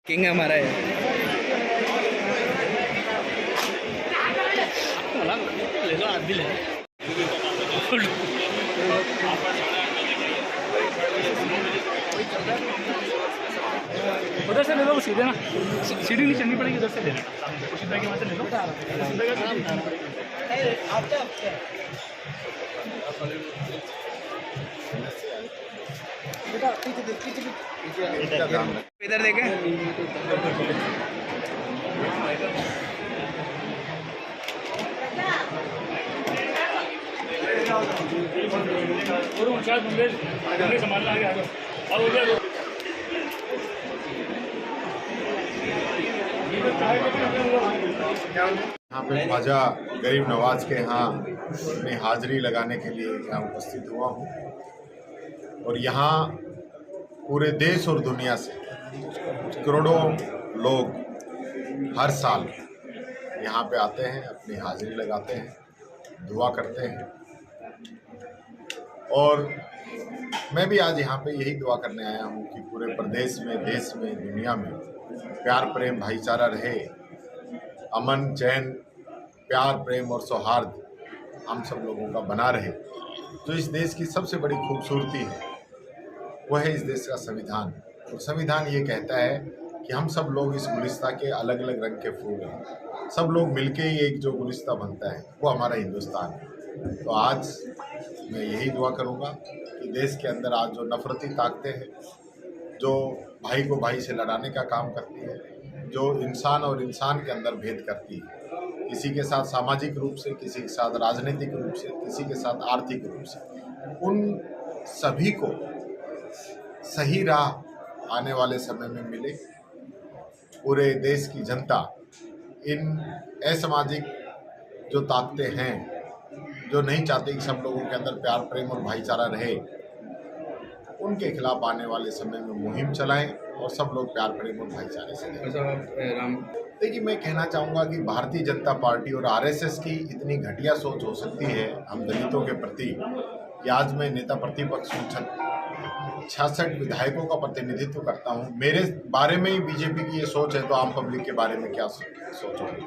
King हमारा है। ले लो, आप भी ले उधर से ले लो, सीधे ना सीढ़ी नहीं चलनी पड़ेगी, उधर से ले लो, सीधा के वहाँ से ले लो। इधर देखें। संभालना आगे आगे यहाँ पे ख्वाजा गरीब नवाज के यहाँ अपनी हाजिरी लगाने के लिए यहाँ उपस्थित हुआ हूँ और यहाँ पूरे देश और दुनिया से करोड़ों लोग हर साल यहाँ पे आते हैं, अपनी हाजिरी लगाते हैं, दुआ करते हैं। और मैं भी आज यहाँ पे यही दुआ करने आया हूँ कि पूरे प्रदेश में, देश में, दुनिया में प्यार प्रेम भाईचारा रहे, अमन चैन, प्यार प्रेम और सौहार्द हम सब लोगों का बना रहे। जो इस देश की सबसे बड़ी खूबसूरती है वह है इस देश का संविधान। और संविधान ये कहता है कि हम सब लोग इस गुलिस्ता के अलग अलग रंग के फूल हैं, सब लोग मिलके ही एक जो गुलिस्ता बनता है वो हमारा हिंदुस्तान है। तो आज मैं यही दुआ करूँगा कि देश के अंदर आज जो नफरती ताकतें हैं, जो भाई को भाई से लड़ाने का काम करती है, जो इंसान और इंसान के अंदर भेद करती है, किसी के साथ सामाजिक रूप से, किसी के साथ राजनीतिक रूप से, किसी के साथ आर्थिक रूप से, उन सभी को सही राह आने वाले समय में मिले। पूरे देश की जनता इन असामाजिक जो ताकतें हैं, जो नहीं चाहते कि सब लोगों के अंदर प्यार प्रेम और भाईचारा रहे, उनके खिलाफ आने वाले समय में मुहिम चलाएं और सब लोग प्यार प्रेम और भाईचारे से रहें। देखिए, मैं कहना चाहूँगा कि भारतीय जनता पार्टी और आरएसएस की इतनी घटिया सोच हो सकती है हम दलितों के प्रति कि आज मैं नेता प्रतिपक्ष हूँ, 66 विधायकों का प्रतिनिधित्व करता हूँ, मेरे बारे में ही बीजेपी की ये सोच है तो आम पब्लिक के बारे में क्या सोच होगी।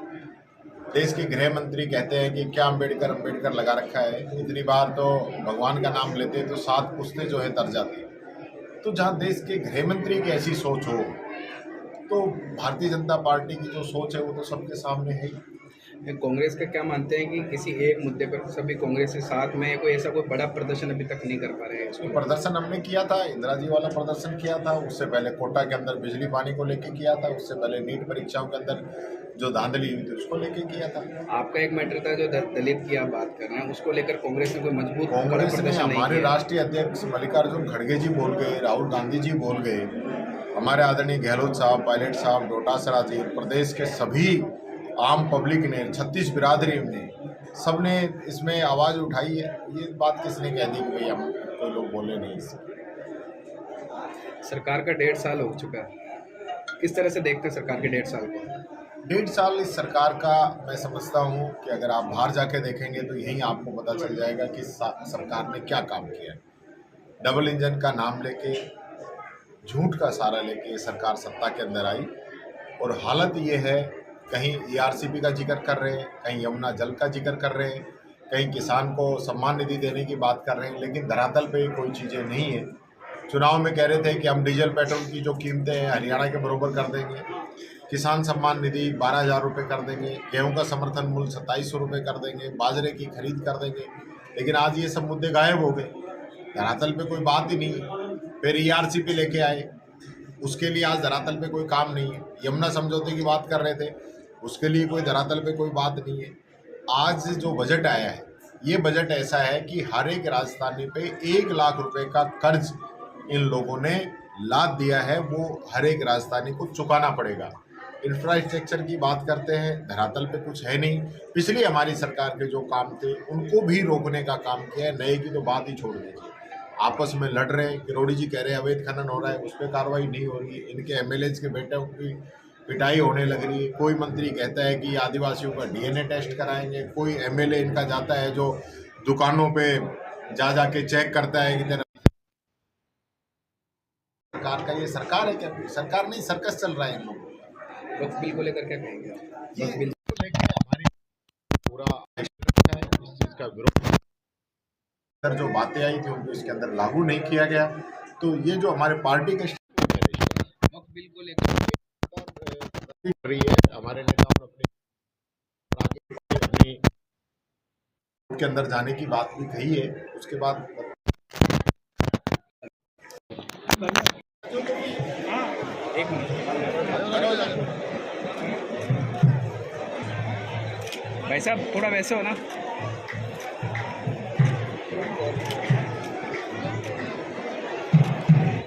देश के गृह मंत्री कहते हैं कि क्या अम्बेडकर अम्बेडकर लगा रखा है, इतनी बार तो भगवान का नाम लेते तो 7 पुश्तें जो है तर जाती। तो जहाँ देश के गृह मंत्री की ऐसी सोच हो तो भारतीय जनता पार्टी की जो सोच है वो तो सबके सामने है। कांग्रेस का क्या मानते हैं कि किसी एक मुद्दे पर सभी कांग्रेस के साथ में कोई बड़ा प्रदर्शन अभी तक नहीं कर पा रहे हैं? इसको प्रदर्शन हमने किया था, इंदिरा जी वाला प्रदर्शन किया था, उससे पहले कोटा के अंदर बिजली पानी को लेके किया था, उससे पहले नीट परीक्षाओं के अंदर जो धांधली हुई थी उसको लेके किया था। आपका एक मैटर था जो दलित की आप बात कर रहे हैं, उसको लेकर कांग्रेस ने कोई मजबूत कांग्रेस ने, हमारे राष्ट्रीय अध्यक्ष मल्लिकार्जुन खड़गे जी बोल गए, राहुल गांधी जी बोल गए, हमारे आदरणीय गहलोत साहब, पायलट साहब, डोटासरा जी, प्रदेश के सभी आम पब्लिक ने, 36 बिरादरी ने, सब ने इसमें आवाज़ उठाई है। ये बात किसने कह दी कि भाई हम कोई लोग बोले नहीं? सरकार का 1.5 साल हो चुका है, किस तरह से देखते हैं सरकार के 1.5 साल को? 1.5 साल इस सरकार का मैं समझता हूँ कि अगर आप बाहर जाके देखेंगे तो यहीं आपको पता चल जाएगा कि सरकार ने क्या काम किया। डबल इंजन का नाम लेके, झूठ का सहारा लेके सरकार सत्ता के अंदर आई और हालत ये है, कहीं ईआरसीपी का जिक्र कर रहे हैं, कहीं यमुना जल का जिक्र कर रहे हैं, कहीं किसान को सम्मान निधि देने की बात कर रहे हैं, लेकिन धरातल पे कोई चीज़ें नहीं है। चुनाव में कह रहे थे कि हम डीजल पेट्रोल की जो कीमतें हैं हरियाणा के बराबर कर देंगे, किसान सम्मान निधि 12,000 रुपये कर देंगे, गेहूं का समर्थन मूल्य 2700 रुपये कर देंगे, बाजरे की खरीद कर देंगे, लेकिन आज ये सब मुद्दे गायब हो गए, धरातल पे कोई बात ही नहीं है। फिर ईआरसीपी लेके आए, उसके लिए आज धरातल पे कोई काम नहीं है। यमुना समझौते की बात कर रहे थे, उसके लिए कोई धरातल पे कोई बात नहीं है। आज जो बजट आया है, ये बजट ऐसा है कि हर एक राजस्थानी पे 1 लाख रुपए का कर्ज इन लोगों ने लाद दिया है, वो हर एक राजस्थानी को चुकाना पड़ेगा। इंफ्रास्ट्रक्चर की बात करते हैं, धरातल पे कुछ है नहीं। पिछली हमारी सरकार के जो काम थे उनको भी रोकने का काम किया है, नए की तो बात ही छोड़ दीजिए। आपस में लड़ रहे हैं, किरोड़ी जी कह रहे हैं अवैध खनन हो रहा है, उस पर कार्रवाई नहीं हो रही है, इनके एमएलएज के बेटों की पिटाई होने लग रही है। कोई मंत्री कहता है कि आदिवासियों का डीएनए टेस्ट कराएंगे, कोई एमएलए इनका जाता है जो दुकानों पे जा के चेक करता है कि तेरा सरकार का, ये सरकार है क्या? सरकार नहीं, सर्कस चल रहा है इन लोगों का। वक्फ बिल को लेकर क्या कहेंगे आप? ये वक्फ बिल को लेके हमारी पूरा है, इस चीज का विरोध। अंदर जो बातें आई थी उनको इसके अंदर लागू नहीं किया गया, तो ये जो हमारे पार्टी के वक्फ बिल को लेकर रही है, हमारे नेताओं ने अपनी के अंदर जाने की बात भी कही है। उसके बाद एक मिनट भाई साहब, थोड़ा वैसे हो ना।